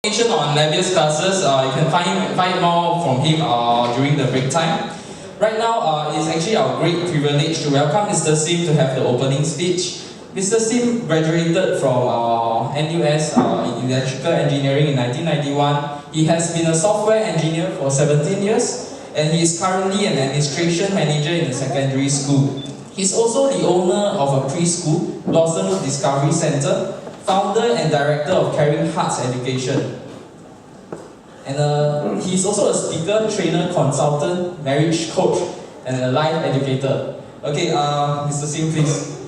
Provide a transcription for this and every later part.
Information on Levi's classes, you can find more from him during the break time. Right now, it's actually our great privilege to welcome Mr. Sim to have the opening speech. Mr. Sim graduated from NUS in Electrical Engineering in 1991. He has been a software engineer for 17 years, and he is currently an administration manager in a secondary school. He's also the owner of a preschool, Blossom Discovery Center, founder and director of Caring Hearts Education. And he's also a speaker, trainer, consultant, marriage coach, and a life educator. Okay, Mr. Sim, please.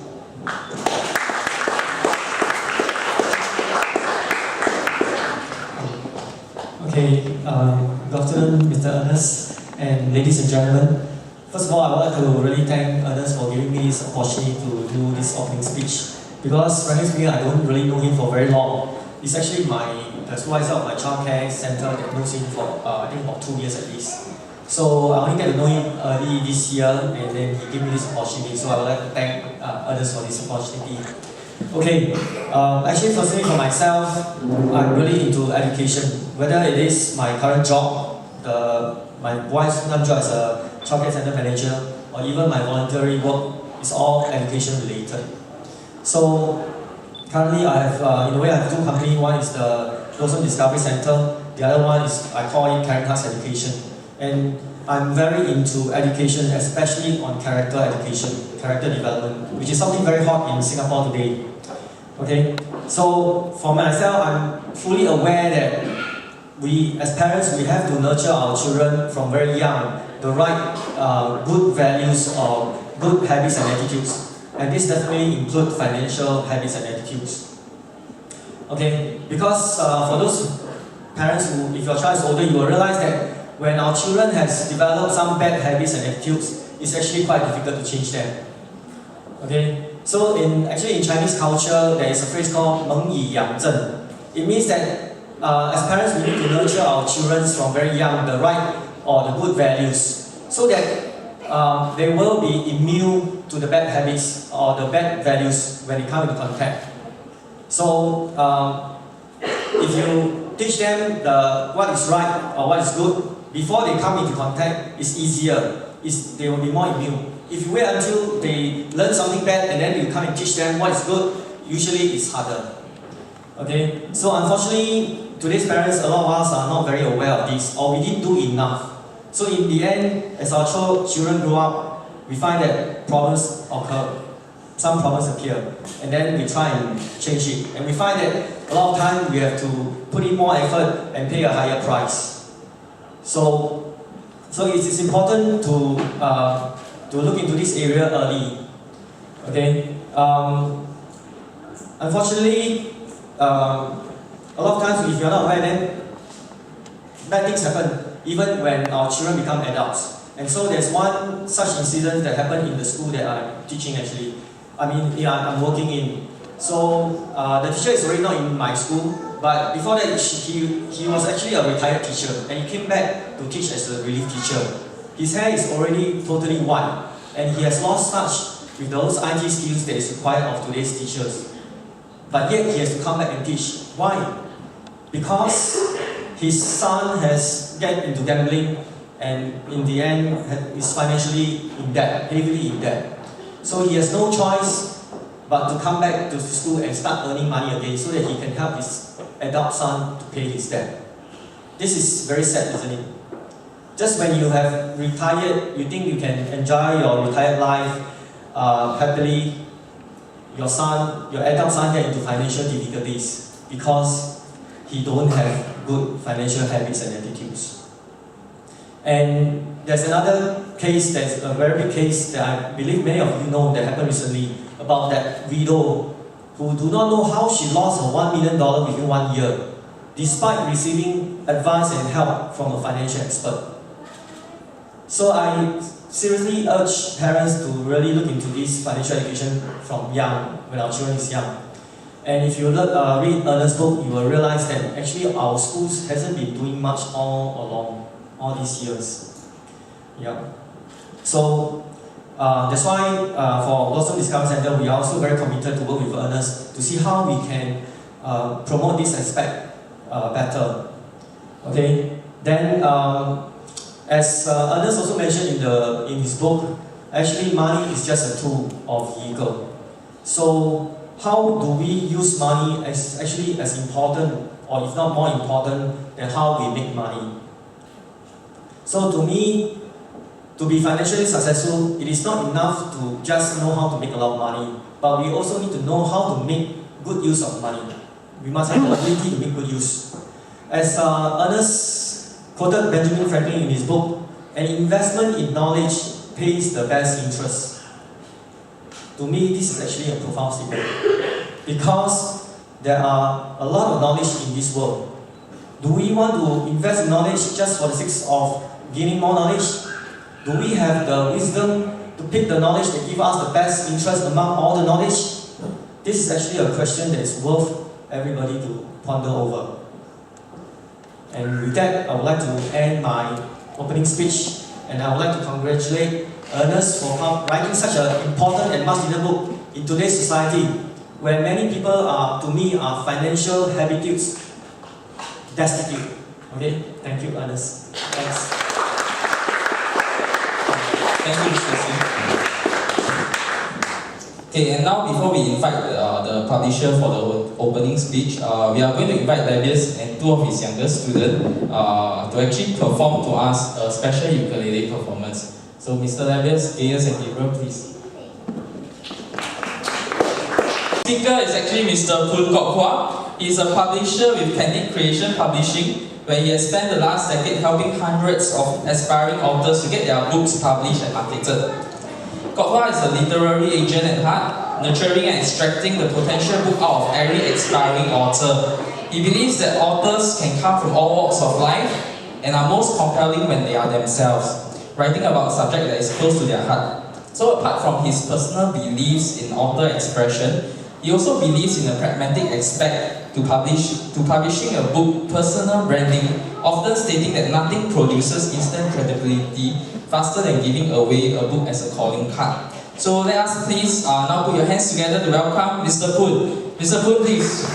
Okay, good afternoon, Mr. Ernest, and ladies and gentlemen. First of all, I would like to really thank Ernest for giving me this opportunity to do this opening speech. Because frankly speaking, I don't really know him for very long. It's actually the supervisor of my childcare center that knows him for I think about 2 years at least. So I only get to know him early this year, and then he gave me this opportunity. So I would like to thank Ernest for this opportunity. Okay, actually firstly for myself, I'm really into education. Whether it is my current job, my wife's full-time job as a childcare center manager, or even my voluntary work, is all education related. So currently I have, in a way, I have two companies. One is the Blossom Discovery Center. The other one is, I call it Caring Hearts Education. And I'm very into education, especially on character education, character development, which is something very hot in Singapore today. Okay, so for myself, I'm fully aware that we, as parents, we have to nurture our children from very young, the right good values or good habits and attitudes. And this definitely includes financial habits and attitudes. Okay, because for those parents who, if your child is older, you will realize that when our children has developed some bad habits and attitudes, it's actually quite difficult to change them. Okay, so actually in Chinese culture, there is a phrase called 蒙以养正. It means that as parents, we need to nurture our children from very young, the right or the good values, so that they will be immune to the bad habits or the bad values when they come into contact. So, if you teach them what is right or what is good, before they come into contact, it's easier. They will be more immune. If you wait until they learn something bad and then you come and teach them what is good, usually it's harder. Okay? So unfortunately, today's parents, a lot of us are not very aware of this, or we didn't do enough. So in the end, as our children grow up, we find that problems occur, some problems appear, and then we try and change it. And we find that a lot of time we have to put in more effort and pay a higher price. So it is important to look into this area early. Okay. Unfortunately, a lot of times if you are not aware, then bad things happen even when our children become adults. And so there's one such incident that happened in the school that I'm teaching actually. I'm working in. So the teacher is already not in my school, but before that he was actually a retired teacher, and he came back to teach as a relief teacher. His hair is already totally white, and he has lost touch with those IT skills that is required of today's teachers. But yet he has to come back and teach. Why? Because his son has get into gambling, and in the end is financially in debt, heavily in debt. So he has no choice but to come back to school and start earning money again so that he can help his adult son to pay his debt. This is very sad, isn't it? Just when you have retired, you think you can enjoy your retired life happily, your adult son get into financial difficulties because he don't have good financial habits and attitudes. And there's another case, that's a very big case that I believe many of you know that happened recently, about that widow who do not know how she lost her $1 million within 1 year, despite receiving advice and help from a financial expert. So I seriously urge parents to really look into this financial education from young, when our children is young. And if you read Ernest's book, you will realize that actually our schools hasn't been doing much all along, all these years. Yeah. So that's why for Blossom Discovery Center, we are also very committed to work with Ernest to see how we can promote this aspect better. Okay. Then, as Ernest also mentioned in his book, actually money is just a tool or vehicle. So how do we use money as important, or if not more important, than how we make money? So to me, to be financially successful, it is not enough to just know how to make a lot of money, but we also need to know how to make good use of money. We must have the ability to make good use. As Ernest quoted Benjamin Franklin in his book, an investment in knowledge pays the best interest. To me, this is actually a profound statement, because there are a lot of knowledge in this world. Do we want to invest in knowledge just for the sake of gaining more knowledge? Do we have the wisdom to pick the knowledge that gives us the best interest among all the knowledge? This is actually a question that is worth everybody to ponder over. And with that, I would like to end my opening speech, and I would like to congratulate Ernest for writing such an important and much-needed book in today's society, where many people are financial habitudes destitute. Okay, thank you, Ernest. Thanks. Thank you, Mr. Sim. Okay, and now before we invite the publisher for the opening speech, we are going to invite Levius and two of his younger students to actually perform to us a special ukulele performance. So, Mr. Levius, Gaius, and Gabriel, please. Speaker is actually Mr. Poon Kok Hua. He is a publisher with Candid Creation Publishing, where he has spent the last decade helping hundreds of aspiring authors to get their books published and marketed. Kok Hua is a literary agent at heart, nurturing and extracting the potential book out of every aspiring author. He believes that authors can come from all walks of life and are most compelling when they are themselves, writing about a subject that is close to their heart. So apart from his personal beliefs in author expression, he also believes in a pragmatic aspect to publishing a book, personal branding, often stating that nothing produces instant credibility faster than giving away a book as a calling card. So let us please now put your hands together to welcome Mr. Poon. Mr. Poon, please.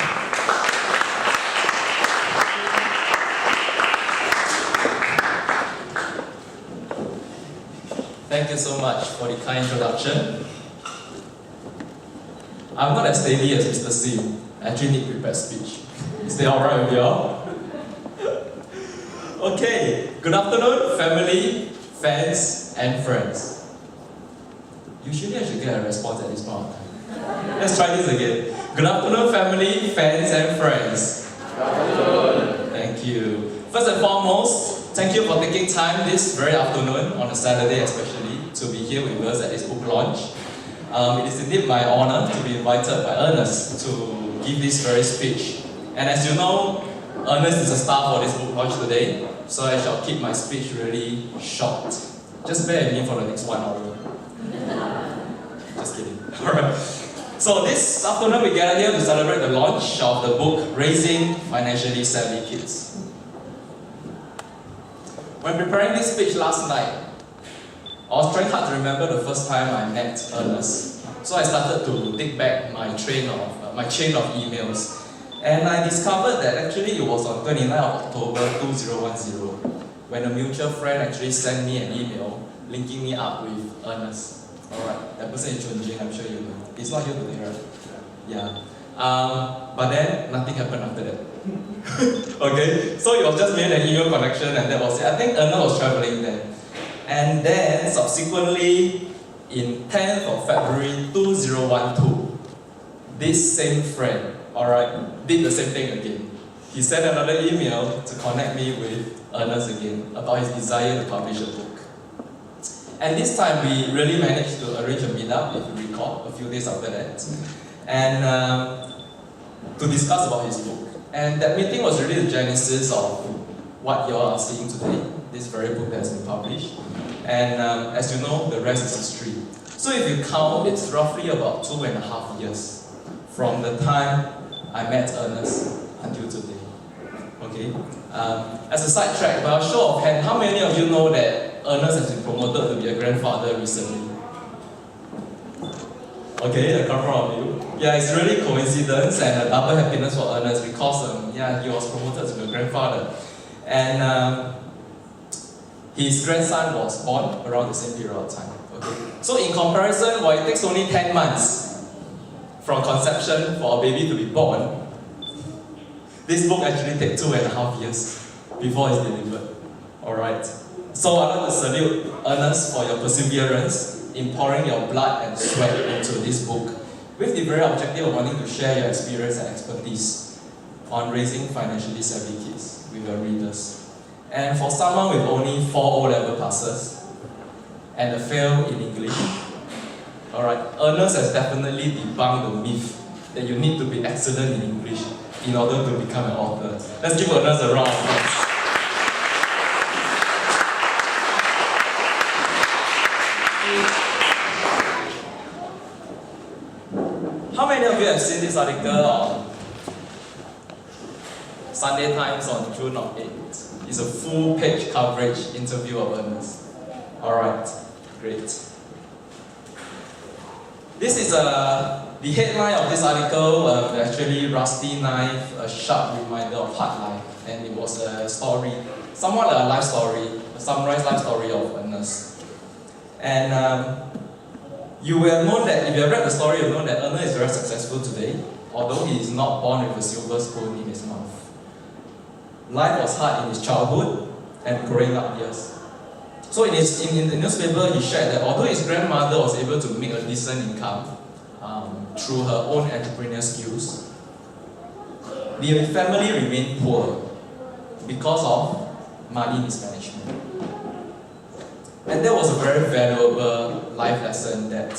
Thank you so much for the kind introduction. I'm not as steady as Mr. Sim. I actually need prepared speech. Is that alright with y'all? Okay, good afternoon, family, fans, and friends. Usually I should get a response at this point of time. Let's try this again. Good afternoon, family, fans, and friends. Good afternoon. Thank you. First and foremost, thank you for taking time this very afternoon, on a Saturday especially, to be here with us at this book launch. It is indeed my honor to be invited by Ernest to give this very speech. And as you know, Ernest is a star for this book launch today, so I shall keep my speech really short. Just bear with me for the next 1 hour. Just kidding. Alright. So this afternoon we gather here to celebrate the launch of the book, Raising Financially Savvy Kids. When preparing this speech last night, I was trying hard to remember the first time I met Ernest. So I started to dig back my chain of emails. And I discovered that actually it was on 29th of October 2010 when a mutual friend actually sent me an email linking me up with Ernest. Alright, that person is Chunjing, I'm sure you know. He's not here today, right? Yeah. But then nothing happened after that. Okay, so it was just me and an email connection, and that was it. I think Ernest was traveling then. And then subsequently, in 10th of February 2012, this same friend, alright, did the same thing again. He sent another email to connect me with Ernest again about his desire to publish a book. And this time we really managed to arrange a meetup, if you recall, a few days after that, and to discuss about his book. And that meeting was really the genesis of what you all are seeing today, this very book that has been published. And as you know, the rest is history. So if you count, it's roughly about 2.5 years from the time I met Ernest until today. Okay? As a sidetrack, by a show of hands, how many of you know that Ernest has been promoted to be a grandfather recently? Okay, the cover of you. Yeah, it's really coincidence and a double happiness for Ernest because he was promoted to a grandfather. And his grandson was born around the same period of time. Okay. So in comparison, while it takes only 10 months from conception for a baby to be born, this book actually takes 2.5 years before it's delivered. Alright. So I want to salute Ernest for your perseverance in pouring your blood and sweat into this book with the very objective of wanting to share your experience and expertise on raising financially savvy kids with your readers. And for someone with only 4 O-level passes and a fail in English, alright, Ernest has definitely debunked the myth that you need to be excellent in English in order to become an author. Let's give Ernest a round of applause. How many of you have seen this article on Sunday Times on June 8th? It's a full page coverage interview of Ernest. Alright, great. This is the headline of this article, actually Rusty Knife, a sharp reminder of hard life. And it was a story, somewhat a life story, a summarized life story of Ernest. And you will have known that, if you have read the story, you'll know that Ernest is very successful today, although he is not born with a silver spoon in his mouth. Life was hard in his childhood and growing up years. So in the newspaper, he shared that although his grandmother was able to make a decent income through her own entrepreneurial skills, the family remained poor because of money mismanagement. And that was a very valuable life lesson that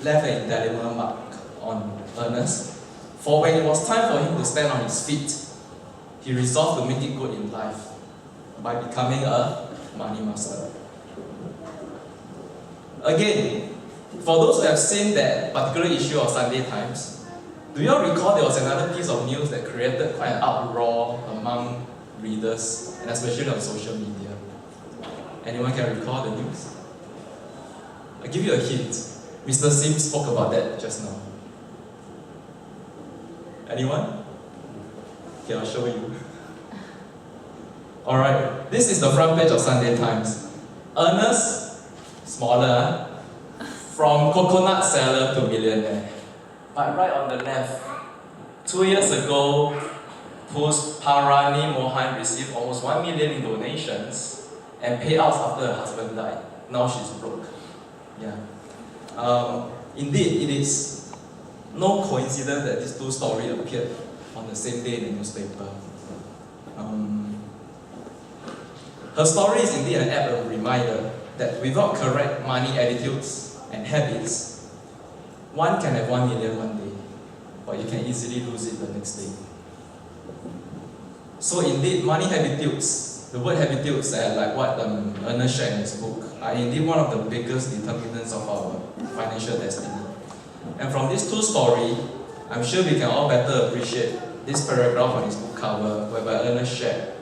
left an indelible mark on Ernest. For when it was time for him to stand on his feet, he resolved to make it good in life by becoming a money master. Again, for those who have seen that particular issue of Sunday Times, do you all recall there was another piece of news that created quite an uproar among readers, and especially on social media? Anyone can recall the news? I'll give you a hint. Mr. Sim spoke about that just now. Anyone? Okay, I'll show you. Alright, this is the front page of Sunday Times. Ernest, smaller, from coconut seller to millionaire. But right on the left, 2 years ago, Parani Mohan received almost 1 million in donations and payouts after her husband died. Now she's broke. Yeah. Indeed, it is no coincidence that these two stories appeared on the same day in the newspaper. Her story is indeed an apt reminder that without correct money attitudes and habits, one can have 1 million one day, but you can easily lose it the next day. So indeed, money habitudes, the word habitudes, like what Ernest shared in his book, are indeed one of the biggest determinants of our financial destiny. And from these two stories, I'm sure we can all better appreciate this paragraph on his book cover, whereby Ernest shared,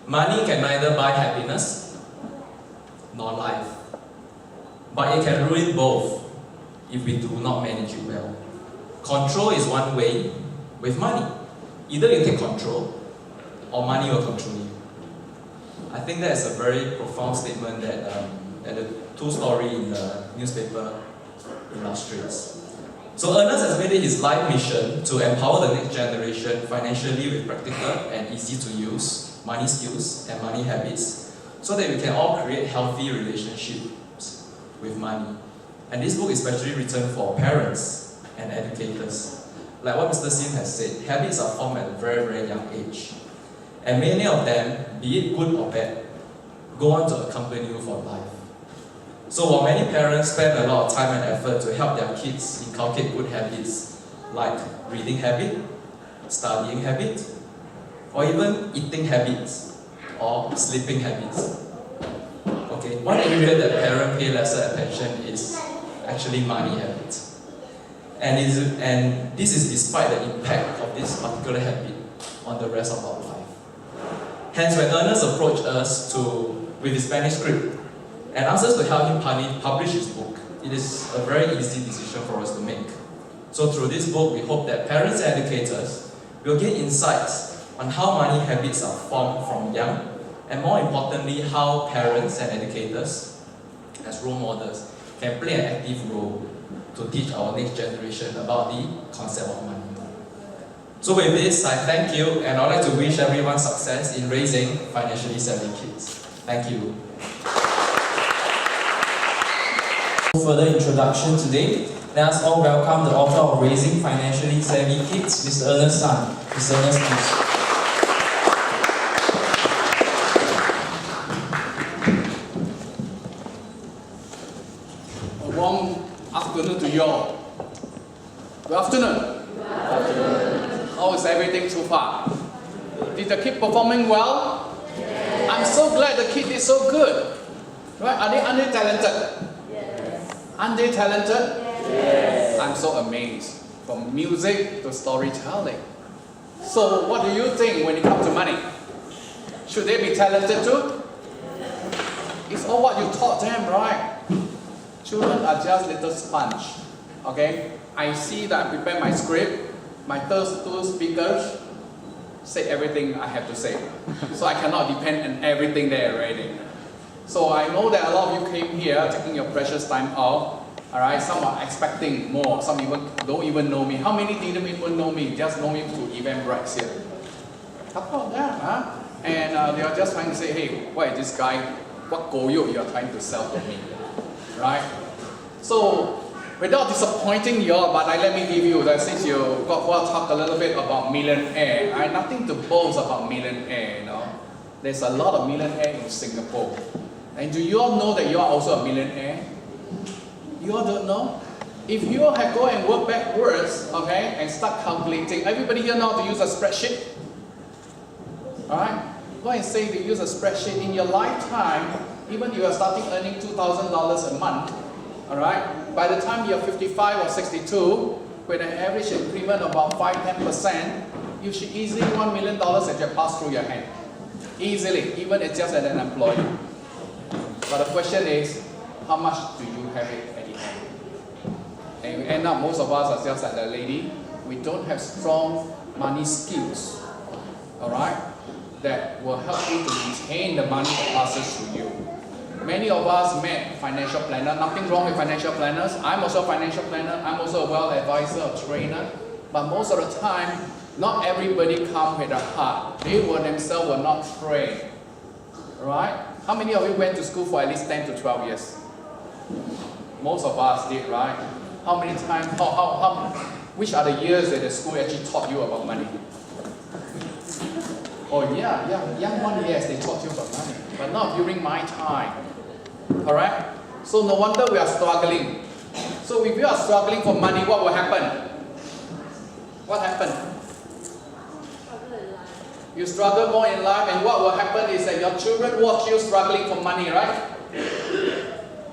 money can neither buy happiness nor life, but it can ruin both if we do not manage it well. Control is one way with money. Either you take control or money will control you. I think that's a very profound statement that the two stories in the newspaper illustrates. So Ernest has made it his life mission to empower the next generation financially with practical and easy to use money skills and money habits so that we can all create healthy relationships with money. And this book is especially written for parents and educators. Like what Mr. Sim has said, habits are formed at a very, very young age. And many of them, be it good or bad, go on to accompany you for life. So while many parents spend a lot of time and effort to help their kids inculcate good habits like reading habit, studying habit, or even eating habits or sleeping habits. Okay, one area that parents pay lesser attention is actually money habits. and this is despite the impact of this particular habit on the rest of our life. Hence, when Ernest approached us with his manuscript and asked us to help him publish his book, it is a very easy decision for us to make. So through this book, we hope that parents and educators will gain insights on how money habits are formed from young, and more importantly, how parents and educators, as role models, can play an active role to teach our next generation about the concept of money. So with this, I thank you, and I'd like to wish everyone success in raising financially savvy kids. Thank you. Further introduction today, let us all welcome the author of Raising Financially Savvy Kids, Mr. Ernest Tan. Mr. Ernest, please. Afternoon to you all. Good afternoon. How is everything so far? Did the kid performing well? Yes. I'm so glad the kid is so good. Right? Aren't they talented? Yes. Aren't they talented? Yes. I'm so amazed. From music to storytelling. So what do you think when it comes to money? Should they be talented too? It's all what you taught them, right? Children are just little sponge, okay? I see that I prepare my script, my first two speakers say everything I have to say. So I cannot depend on everything there already. So I know that a lot of you came here taking your precious time off, alright? Some are expecting more, some even don't even know me. How many didn't even know me? Just know me through Eventbrite here. Couple of them, huh? And they are just trying to say, hey, what is this guy? What goyo you are trying to sell to me? Right? So, without disappointing you all, but let me give you that since you got to talk a little bit about millionaire. I have nothing to boast about millionaire, you know. There's a lot of millionaire in Singapore. And do you all know that you are also a millionaire? You all don't know? If you all have go and work backwards, okay, and start calculating, everybody here know how to use a spreadsheet? Alright? Go and say they use a spreadsheet in your lifetime. Even if you are starting earning $2,000 a month, alright, by the time you're 55 or 62, with an average increment of about 5-10%, you should easily $1 million that you pass through your hand. Easily, even it's just as an employee. But the question is, how much do you have it at the end? And we end up, most of us are just like the lady, we don't have strong money skills, alright, that will help you to retain the money that passes through you. Many of us met financial planner. Nothing wrong with financial planners. I'm also a financial planner. I'm also a wealth advisor, a trainer. But most of the time, not everybody comes with a heart. They themselves were not trained. Right? How many of you went to school for at least 10 to 12 years? Most of us did, right? How many times, which are the years that the school actually taught you about money? Oh yeah, young one, yes, they taught you about money. But not during my time. Alright? So no wonder we are struggling. So if you are struggling for money, what will happen? What happened? You struggle more in life, and what will happen is that your children watch you struggling for money, right?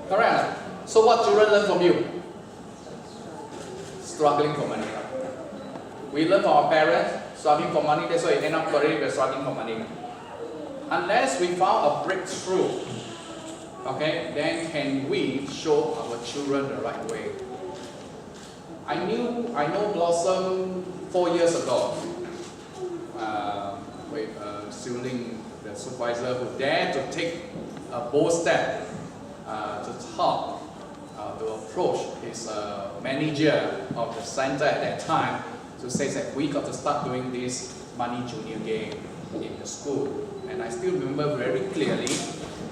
Correct? So what children learn from you? Struggling for money. We learn from our parents, struggling for money, that's why we end up struggling for money. Unless we found a breakthrough, okay, then can we show our children the right way? I know Blossom 4 years ago, with Siuling, the supervisor, who dared to take a bold step to talk, to approach his manager of the center at that time to say that we got to start doing this money junior game in the school. And I still remember very clearly,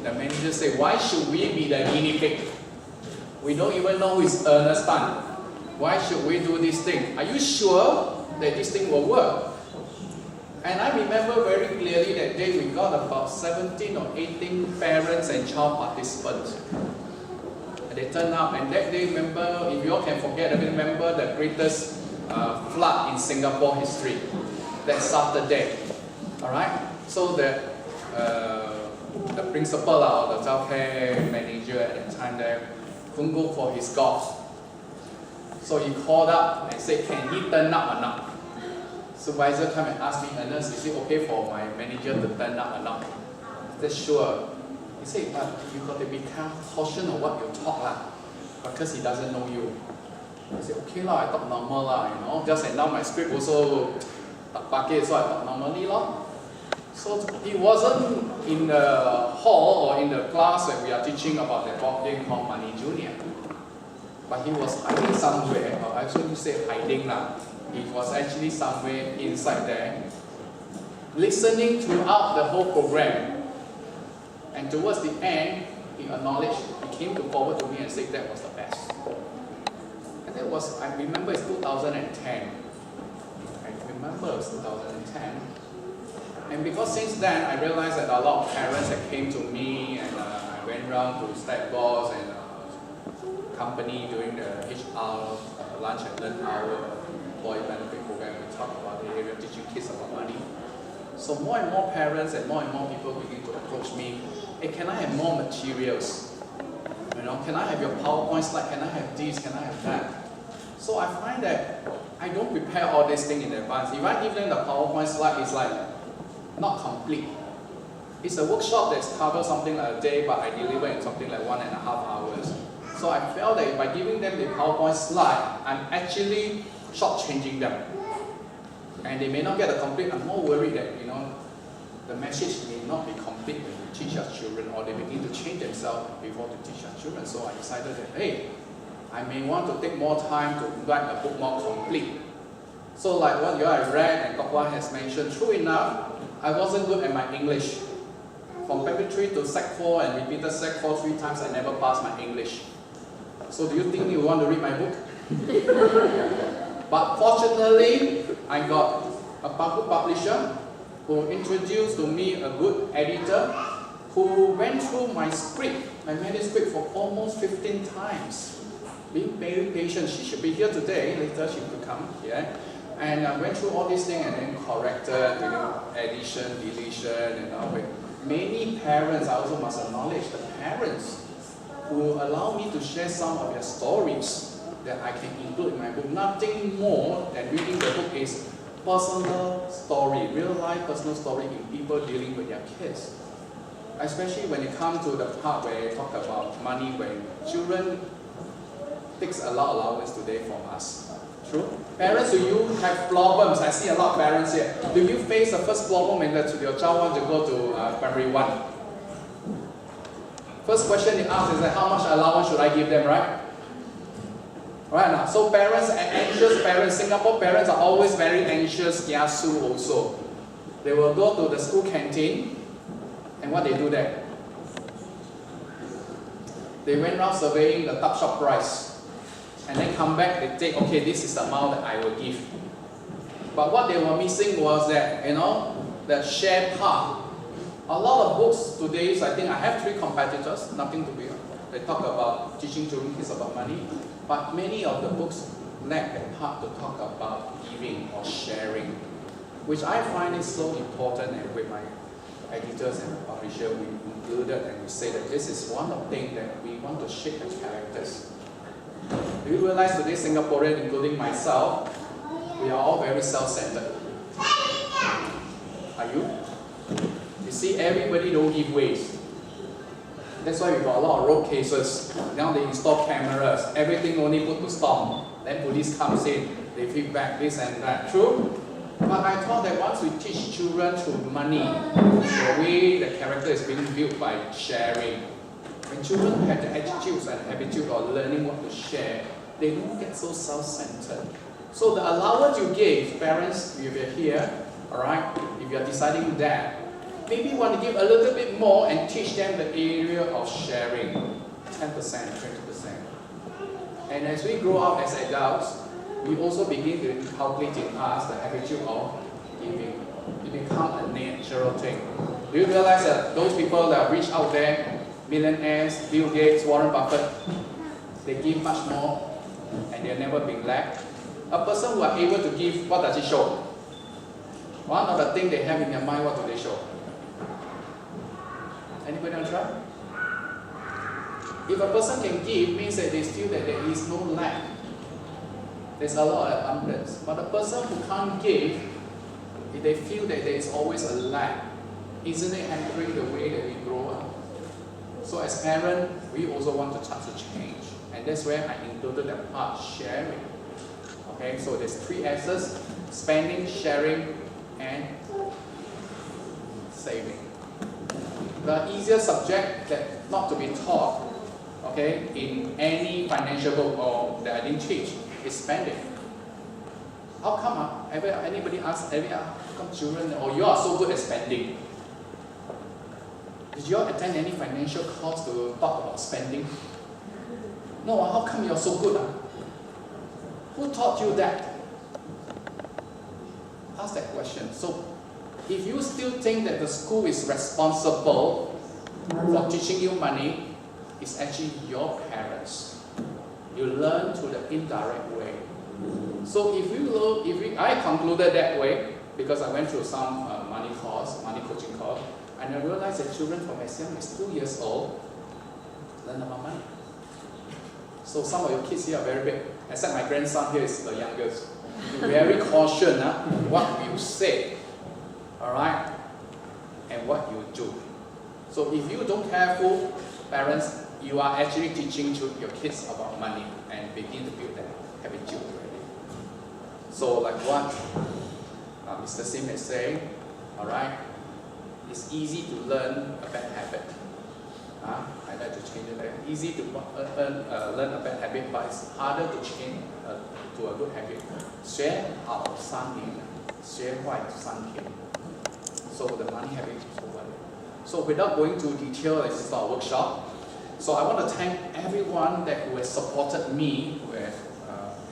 the manager said, why should we be the guinea pig? We don't even know who is Ernest Tan. Why should we do this thing? Are you sure that this thing will work? And I remember very clearly that day we got about 17 or 18 parents and child participants. And they turned up, and that day, remember, if you all can forget, remember the greatest flood in Singapore history. That Saturday. Alright? So the principal or the childcare manager at the time there couldn't go for his golf. So he called up and said, can he turn up or not? Supervisor come and ask me, Ernest, is it okay for my manager to turn up or not? I said, sure. He said, but you got to be cautious of what you talk lah, because he doesn't know you. I said, okay lah, I talk normal lah, you know. Just and now my script also tak pakai, so I talk normally lah. So he wasn't in the hall or in the class that we are teaching about the board game called Money Junior. But he was hiding somewhere, or I shouldn't say hiding lah. He was actually somewhere inside there, listening throughout the whole program. And towards the end, he acknowledged, he came forward to me and said that was the best. And that was, I remember it's 2010. I remember it was 2010. And because since then, I realized that a lot of parents that came to me, and I went around to state boss and company during the HR lunch and learn hour employee benefit program. We talk about the area of teaching kids about money. So more and more parents and more people begin to approach me. Hey, can I have more materials? You know, can I have your PowerPoint slide? Can I have this? Can I have that? So I find that I don't prepare all these things in advance. If I give them the PowerPoint slide, it's like not complete. It's a workshop that's covered something like a day, but I deliver in something like 1.5 hours. So I felt that by giving them the PowerPoint slide, I'm actually shortchanging them. And they may not get a complete, I'm more worried that, you know, the message may not be complete when you teach your children, or they begin to change themselves before to teach your children. So I decided that, hey, I may want to take more time to write a book more complete. So like what you have read and Kok Wan has mentioned, true enough, I wasn't good at my English. From primary 3 to Sec 4 and repeated Sec 4 3 times, I never passed my English. So do you think you want to read my book? But fortunately, I got a book publisher who introduced to me a good editor who went through my script, my manuscript, for almost 15 times. Being very patient. She should be here today, later she could come here. And I went through all these things and then corrected, you know, addition, deletion, and all. Many parents, I also must acknowledge the parents who allow me to share some of their stories that I can include in my book. Nothing more than reading the book is personal story, real life personal story in people dealing with their kids. Especially when it comes to the part where I talk about money, when children takes a lot of allowance today from us. True? Parents, do you have problems? I see a lot of parents here. Do you face the first problem when your child wants to go to primary 1? First question they ask is that how much allowance should I give them, right? Right now, so parents, anxious parents, Singapore parents are always very anxious, kiasu also. They will go to the school canteen, and what they do there? They went around surveying the tuck shop price. And then come back, they take, okay, this is the amount that I will give. But what they were missing was that, you know, that share part. A lot of books today, I think I have 3 competitors, nothing to be, they talk about teaching children kids about money. But many of the books lack that part to talk about giving or sharing, which I find is so important. And with my editors and publisher, we included and we say that this is one of the things that we want to shape the characters. Do you realize today Singaporean, including myself, we are all very self-centered? Are you? You see, everybody don't give ways. That's why we got a lot of road cases. Now they install cameras, everything only put to stop. Then police comes in, they feedback this and that. True? But I thought that once we teach children through money, the way the character is being built by sharing, when children have the attitudes and habitude of learning what to share, they don't get so self-centered. So the allowance you give, parents, if you're here, alright, if you're deciding that, maybe you want to give a little bit more and teach them the area of sharing, 10%, 20%. And as we grow up as adults, we also begin to inculcate in us the attitude of giving. It becomes a natural thing. Do you realize that those people that are rich out there, millionaires, Bill Gates, Warren Buffett, they give much more and they've never been lacked. A person who are able to give, what does it show? One of the things they have in their mind, what do they show? Anybody want to try? If a person can give, means that they feel that there is no lack. There's a lot of abundance. But the person who can't give, if they feel that there is always a lack, isn't it hampering the way that we grow up? So as parents, we also want to touch a change. And that's where I included the part sharing. Okay, so there's 3 S's: spending, sharing, and saving. The easiest subject that not to be taught, okay, in any financial book or that I didn't teach is spending. How come? Anybody ask? How come children or you are so good at spending? Did you all attend any financial course to talk about spending? No. How come you're so good? Who taught you that? Ask that question. So, if you still think that the school is responsible for teaching you money, it's actually your parents. You learn through the indirect way. So I concluded that way because I went through some money coaching course, and I realized that children from as young as 2 years old learn about money. So some of your kids here are very big, except my grandson here is the youngest. Be very cautious what you say, all right, and what you do. So if you don't careful, parents, you are actually teaching your kids about money and begin to build that habitude already. So like what Mr. Sim is saying, all right, it's easy to learn a bad habit. I like to change it. Easy to learn a bad habit, but it's harder to change to a good habit. 学好3年，学坏3天。So the money habit is over. So without going to detail, this is not a workshop. So I want to thank everyone who has supported me, who has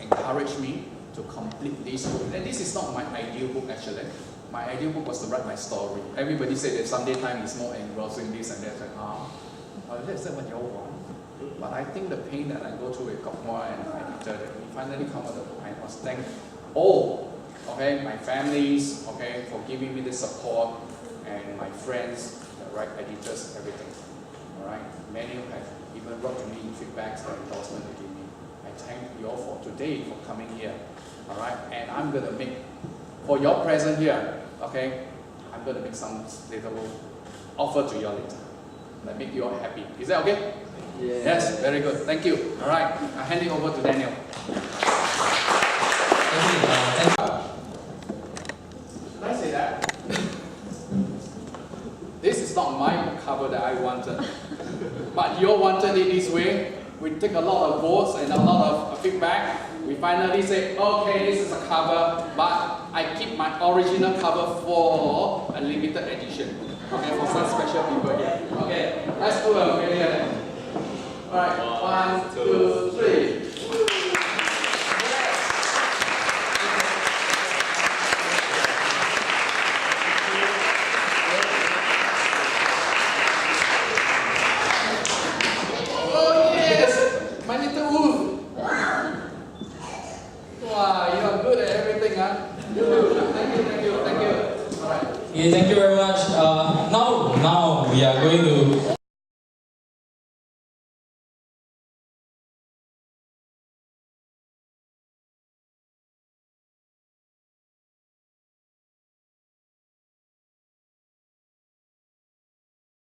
encouraged me to complete this book. And this is not my ideal book actually. My ideal book was to write my story. Everybody said that Sunday time is more engrossing this and that. That's what you all want. But I think the pain that I go through with Kokwa and my editor, that we finally come out of the book, I must thank all, okay, my families, okay, for giving me the support, and my friends, the right editors, everything. Alright, many have even wrote to me feedbacks or endorsement to give me. I thank you all for today for coming here. Alright, and I'm gonna make, for your present here, okay, I'm gonna make some little offer to you all later. That make you all happy. Is that okay? Yeah. Yes, very good. Thank you. Alright, I'm handing over to Daniel. Should I say that? This is not my cover that I wanted. But you all wanted it this way. We take a lot of votes and a lot of feedback. We finally say, okay, this is a cover, but I keep my original cover for a limited edition. Okay, for some special people here. Okay, let's do a video then. Alright, 1, 2, 3. Oh yes, my little wolf. Wow, you are good at everything, huh? Thank you. Alright. Yeah, thank you very much.